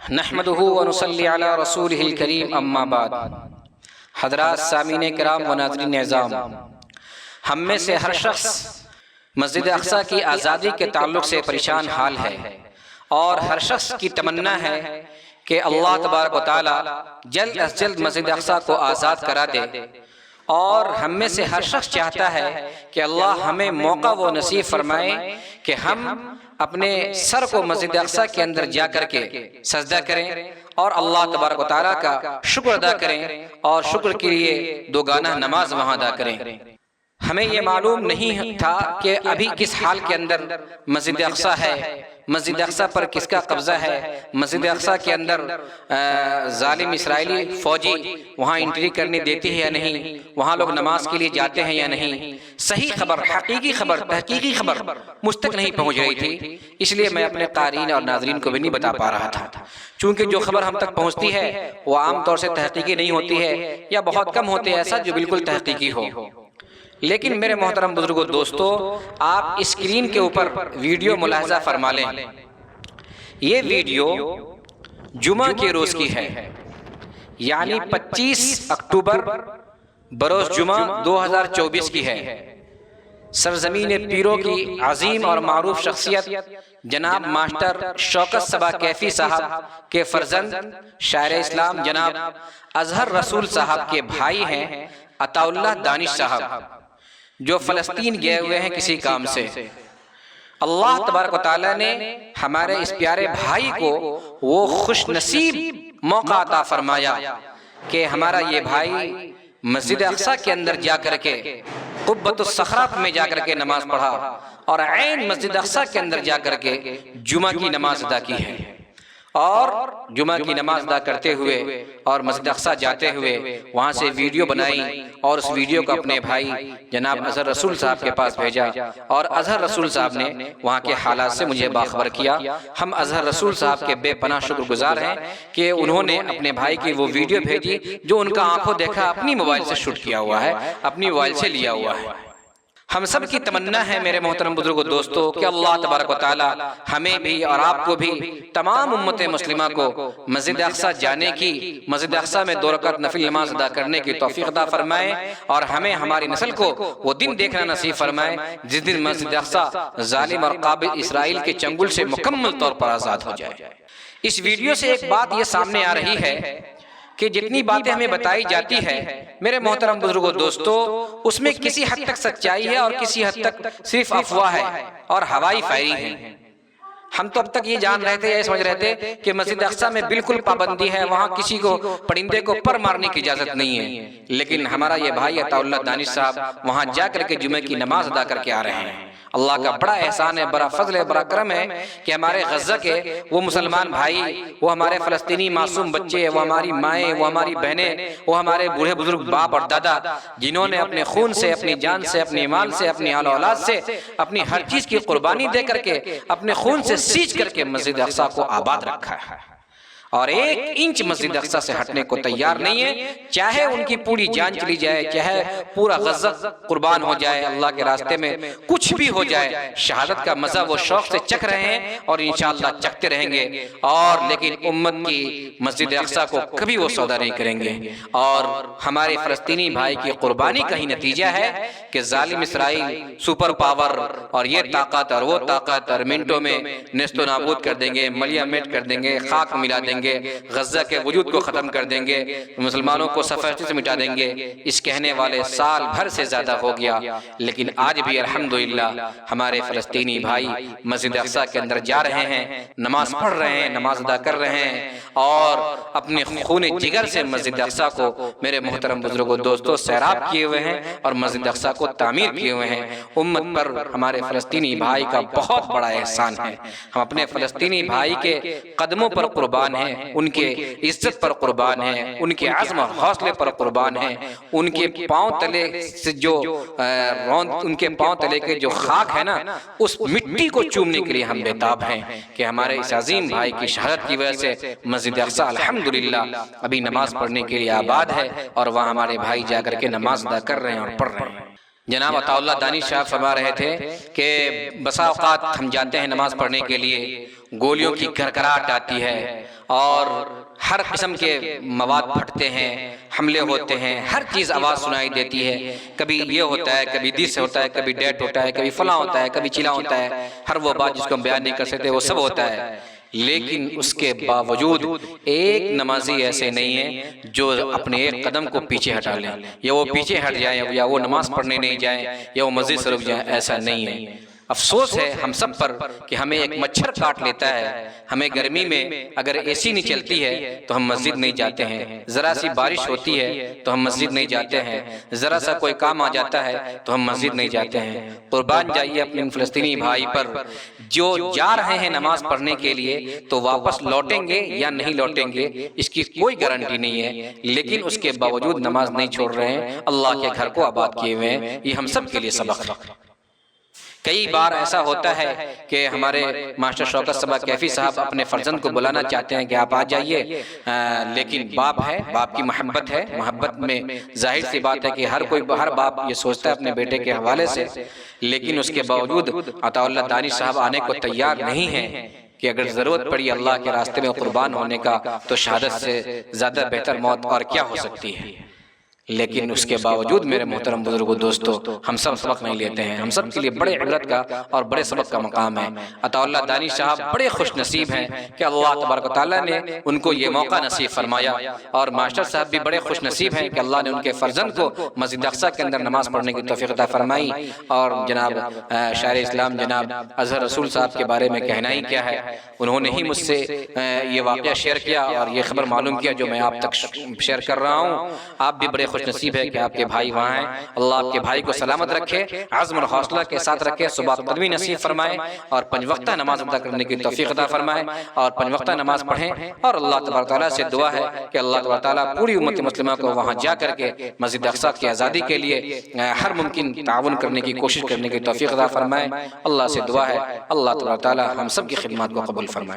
نحمدہ ونصلی علی رسولہ الکریم اما بعد۔ حضرات سامعین کرام و ناظرین اعزام، ہم میں سے ہر شخص مسجد اقصی کی آزادی کے تعلق سے پریشان حال ہے، اور ہر شخص کی تمنا ہے کہ اللہ تبارک و تعالی جلد از جلد مسجد اقصی کو آزاد کرا دے، اور ہم میں سے ہر شخص چاہتا ہے کہ اللہ ہمیں موقع وہ نصیب فرمائے کہ ہم اپنے سر کو مسجد اقصی کے اندر جا کر کے سجدہ کریں اور اللہ تبارک و تعالیٰ کا شکر ادا کریں، اور شکر کے لیے دو گانہ نماز وہاں ادا کریں۔ ہمیں یہ معلوم نہیں تھا کہ ابھی کس حال کے اندر مسجد اقصی ہے، مسجد اقصی پر کس کا قبضہ ہے، مسجد اقصی کے اندر ظالم اسرائیلی فوجی وہاں انٹری کرنے دیتی ہے یا نہیں، وہاں لوگ نماز کے لیے جاتے ہیں یا نہیں۔ صحیح خبر، حقیقی خبر، تحقیقی خبر مجھ تک نہیں پہنچ رہی تھی، اس لیے میں اپنے قارئین اور ناظرین کو بھی نہیں بتا پا رہا تھا، چونکہ جو خبر ہم تک پہنچتی ہے وہ عام طور سے تحقیقی نہیں ہوتی ہے، یا بہت کم ہوتے ہیں ایسا جو بالکل تحقیقی ہو۔ لیکن میرے محترم بزرگوں دوستو، آپ اسکرین کے اوپر ویڈیو ملاحظہ فرما لیں۔ یہ ویڈیو جمعہ کے روز کی ہے، یعنی 25 اکتوبر بروز جمعہ 2024 کی ہے۔ سرزمین پیروں کی عظیم اور معروف شخصیت جناب ماسٹر شوکت صبا کیفی صاحب کے فرزند شاعر اسلام جناب اظہر رسول صاحب کے بھائی ہیں عطا اللہ دانش صاحب، جو فلسطین گئے ہوئے ہیں کسی کام سے۔ اللہ تبارک و تعالیٰ نے ہمارے اس پیارے بھائی کو وہ خوش نصیب موقع عطا فرمایا کہ ہمارا یہ بھائی مسجد اقصی کے اندر جا کر کے قبۃ الصخرہ میں جا کر کے نماز پڑھا، اور عین مسجد اقصی کے اندر جا کر کے جمعہ کی نماز ادا کی ہے، اور جمعہ کی نماز ادا کرتے ہوئے اور مسجد اقصی جاتے ہوئے وہاں سے ویڈیو بنائی، اور اس ویڈیو کو اپنے بھائی جناب اظہر رسول صاحب کے پاس بھیجا، اور اظہر رسول صاحب نے وہاں کے حالات سے مجھے باخبر کیا۔ ہم اظہر رسول صاحب کے بے پناہ شکر گزار ہیں کہ انہوں نے اپنے بھائی کی وہ ویڈیو بھیجی جو ان کا آنکھوں دیکھا اپنی موبائل سے شوٹ کیا ہوا ہے، اپنی موبائل سے لیا ہوا ہے۔ ہم سب کی تمنا ہے میرے محترم بزرگوں دوستو کہ اللہ تبارک و تعالی ہمیں بھی اور آپ کو بھی، تمام امت مسلمہ کو مسجد اقصی جانے کی، مسجد اقصی میں 2 رکعت نفل نماز ادا کرنے کی توفیق عطا فرمائے، اور ہمیں ہماری نسل کو وہ دن دیکھنا نصیب فرمائے جس دن مسجد اقصی ظالم اور قابض اسرائیل کے چنگل سے مکمل طور پر آزاد ہو جائے۔ اس ویڈیو سے ایک بات یہ سامنے آ رہی ہے کہ جتنی باتیں ہمیں بتائی جاتی ہے میرے محترم بزرگوں دوستو، اس میں کسی حد تک سچائی ہے اور کسی حد تک صرف افواہ ہے اور ہوائی فائرنگ ہے۔ ہم تو اب تک یہ جان رہے تھے، یہ سمجھ رہے تھے کہ مسجد اقصی میں بالکل پابندی ہے، وہاں کسی کو پرندے کو پر مارنے کی اجازت نہیں ہے، لیکن ہمارا یہ بھائی عطا اللہ دانش صاحب وہاں جا کر کے جمعہ کی نماز ادا کر کے آ رہے ہیں۔ اللہ کا بڑا احسان ہے، بڑا فضل ہے، بڑا کرم ہے کہ ہمارے غزہ کے وہ مسلمان بھائی، وہ ہمارے فلسطینی معصوم بچے، وہ ہماری مائیں، وہ ہماری بہنیں، وہ ہمارے بوڑھے بزرگ باپ اور دادا، جنہوں نے اپنے خون سے، اپنی جان سے، اپنی مال سے، اپنی آل اولاد سے، اپنی ہر چیز کی قربانی دے کر کے، اپنے خون سے سینچ کر کے مسجد اقصی کو آباد رکھا ہے، اور 1 انچ مسجد اقصی سے ہٹنے کو تیار نہیں ہے، چاہے ان کی پوری جان چلی جائے، چاہے پورا غزہ قربان ہو جائے، اللہ کے راستے میں کچھ بھی ہو جائے، شہادت کا مزہ وہ شوق سے چکھ رہے ہیں اور انشاءاللہ چکھتے رہیں گے، اور لیکن امت کی مسجد اقصی کو کبھی وہ سودا نہیں کریں گے۔ اور ہمارے فلسطینی بھائی کی قربانی کا ہی نتیجہ ہے کہ ظالم اسرائیل سپر پاور اور یہ طاقت اور وہ طاقت اور منٹوں میں نیست و نابود کر دیں گے، ملیا میٹ کر دیں گے، خاک ملا دیں گے، غزہ کے وجود کو ختم کر دیں گے، مسلمانوں کو صفحے سے مٹا دیں گے۔ اس کہنے والے سال بھر سے زیادہ ہو گیا، لیکن آج بھی الحمدللہ ہمارے فلسطینی بھائی مسجد اقصی کے اندر جا رہے ہیں، نماز پڑھ رہے ہیں، نماز ادا کر رہے ہیں، اور اپنے خون جگر سے مسجد اقصی کو میرے محترم بزرگوں دوستوں سیراب کیے ہوئے ہیں اور مسجد اقصی کو تعمیر کیے ہوئے ہیں۔ امت پر ہمارے فلسطینی بھائی کا بہت بڑا احسان ہے، ہم اپنے فلسطینی بھائی کے قدموں پر قربان ہیں، ان کے عزت پر قربان ہیں، ان کے عزم اور حوصلے پر قربان ہیں، ان کے پاؤں تلے سے جو ان کے پاؤں تلے کے جو خاک ہے نا، اس مٹی کو چومنے کے لیے ہم بےتاب ہیں کہ ہمارے اس عظیم بھائی کی شہادت کی وجہ سے مسجد اقصی الحمدللہ ابھی نماز پڑھنے کے لیے آباد ہے، اور وہاں ہمارے بھائی جا کر کے نماز ادا کر رہے ہیں اور پڑھ رہے ہیں۔ جناب عطا اللہ دانی صاحب فرما رہے تھے کہ بسا اوقات ہم جاتے ہیں نماز پڑھنے کے لیے، گولیوں کی کھرکھراہٹ آتی ہے اور ہر قسم کے مواد پھٹتے ہیں، حملے ہوتے ہیں، ہر چیز آواز سنائی دیتی ہے، کبھی یہ ہوتا ہے، کبھی دس ہوتا ہے، کبھی ڈیٹ ہوتا ہے، کبھی فلاں ہوتا ہے، کبھی چلا ہوتا ہے، ہر وہ بات جس کو ہم بیان نہیں کر سکتے وہ سب ہوتا ہے۔ لیکن اس کے باوجود ایک نمازی ایسے نہیں ہے جو اپنے ایک قدم کو پیچھے ہٹا لیں، یا وہ پیچھے ہٹ جائیں، یا وہ نماز پڑھنے نہیں جائیں، یا وہ مسجد سے رک جائیں، ایسا نہیں ہے۔ افسوس ہے ہم سب پر کہ ہمیں ایک مچھر کاٹ لیتا ہے، ہمیں گرمی میں اگر اے سی نہیں چلتی ہے تو ہم مسجد نہیں جاتے ہیں، ذرا سی بارش ہوتی ہے تو ہم مسجد نہیں جاتے ہیں، ذرا سا کوئی کام آ جاتا ہے تو ہم مسجد نہیں جاتے ہیں۔ قربان جائیے اپنے فلسطینی بھائی پر، جو جا رہے ہیں نماز پڑھنے کے لیے تو واپس لوٹیں گے یا نہیں لوٹیں گے اس کی کوئی گارنٹی نہیں ہے، لیکن اس کے باوجود نماز نہیں چھوڑ رہے ہیں، اللہ کے گھر کو آباد کیے ہوئے ہیں۔ یہ ہم سب کے لیے سبق ہے۔ کئی بار ایسا ہوتا ہے کہ ہمارے ماسٹر شوکت صبا کیفی صاحب اپنے فرزند کو بلانا چاہتے ہیں کہ آپ آ جائیے، لیکن باپ ہے، باپ کی محبت ہے، محبت میں ظاہر سی بات ہے کہ ہر باپ یہ سوچتا ہے اپنے بیٹے کے حوالے سے، لیکن اس کے باوجود عطا اللہ دانی صاحب آنے کو تیار نہیں ہیں کہ اگر ضرورت پڑی اللہ کے راستے میں قربان ہونے کا تو شہادت سے زیادہ بہتر موت اور کیا ہو سکتی ہے۔ لیکن اس کے باوجود میرے محترم بزرگوں دوستو، ہم سب سبق نہیں لیتے ہیں، ہم سب کے لیے بڑے عبرت کا اور بڑے سبق کا مقام ہے۔ عطا اللہ دانی صاحب بڑے خوش نصیب ہیں کہ اللہ تبارک و تعالیٰ نے ان کو یہ موقع نصیب فرمایا، اور ماسٹر صاحب بھی بڑے خوش نصیب ہیں کہ اللہ نے ان کے فرزند کو مسجد اقصیٰ کے اندر نماز پڑھنے کی توفیق عطا فرمائی۔ اور جناب شاعر اسلام جناب اظہر رسول صاحب کے بارے میں کہنا ہی کیا ہے، انہوں نے ہی مجھ سے یہ واقعہ شیئر کیا اور یہ خبر معلوم کیا جو میں آپ تک شیئر کر رہا ہوں۔ آپ بھی بڑے خوش نصیب ہے کہ آپ کے بھائی وہاں ہیں، اللہ آپ کے بھائی کو سلامت رکھے، عزم اور حوصلہ کے ساتھ رکھے، صبح قدمی نصیب فرمائے اور 5 وقتہ نماز ادا کرنے کی توفیق عطا فرمائے، اور 5 وقتہ نماز پڑھیں۔ اور اللہ تبارک تعالیٰ سے دعا ہے کہ اللہ تبارک تعالیٰ پوری امت مسلمہ کو وہاں جا کر کے مسجد اقصیٰ کی آزادی کے لیے ہر ممکن تعاون کرنے کی کوشش کرنے کی توفیق عطا فرمائے۔ اللہ سے دعا ہے اللہ تبارک تعالیٰ ہم سب کی خدمات کو قبول فرمائے۔